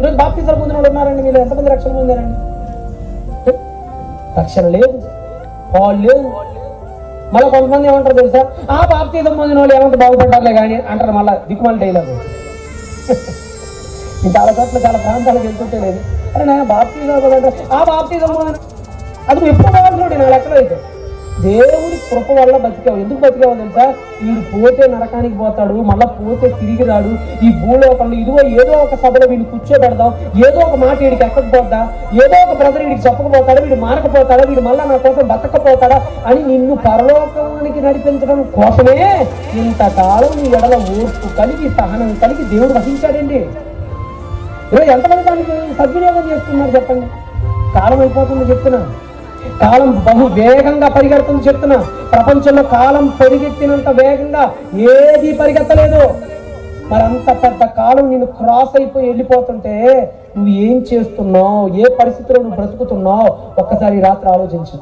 ఈరోజు బాప్తిజాలు పొందిన వాళ్ళు ఉన్నారండి, మీరు ఎంతమంది రక్షణ పొందారండి? రక్షణ లేదు, వాళ్ళు లేదు. మళ్ళీ కొంతమంది ఏమంటారు తెలుసా, ఆ బాప్తిజం పొందిన వాళ్ళు ఏమంటే బాగుపడ్డారులే కానీ అంటారు. మళ్ళీ దిక్కుమాల డైలాగ్. చాలా చోట్ల చాలా ప్రాంతాలకు వెళ్తుంటే లేదు, అరే నేను బాప్తిజం పొందంటే ఆ బాప్తిజం పొందిన అది ఎప్పుడు కావాల్సినోడు నా లెక్కలో అయితే. దేవుడి కృప వల్ల బతికావు. ఎందుకు బతికావు తెలుసా? వీడు పోతే నరకానికి పోతాడు, మళ్ళీ పోతే తిరిగి రాడు. ఈ భూలోకంలో ఇదిగో ఏదో ఒక సభలో వీడిని కూర్చోబెడదాం, ఏదో ఒక మాట వీడికి ఎక్కకపోద్దా, ఏదో ఒక బ్రదర్ వీడికి చెప్పకపోతాడా, వీడు మారకపోతాడా, వీడు మళ్ళీ నా కోసం బతకపోతాడా అని నిన్ను పరలోకానికి నడిపించడం కోసమే ఇంతకాలం నీ ఎడల ఓర్పు కలిగి సహనం కలిగి దేవుడు వహించాడండి. ఈరోజు ఎంతమంది దానికి సద్వినియోగం చేస్తున్నారు చెప్పండి? కాలం అయిపోతుంది చెప్తున్నా, కాలం బహు వేగంగా పరిగెడుతుంది చెప్తున్నా. ప్రపంచంలో కాలం పరిగెత్తినంత వేగంగా ఏది పరిగెత్తలేదు. మరి అంత పెద్ద కాలం నేను క్రాస్ అయిపోయి వెళ్ళిపోతుంటే నువ్వు ఏం చేస్తున్నావు, ఏ పరిస్థితిలో నువ్వు బ్రతుకుతున్నావు ఒక్కసారి రాత్రి ఆలోచించు.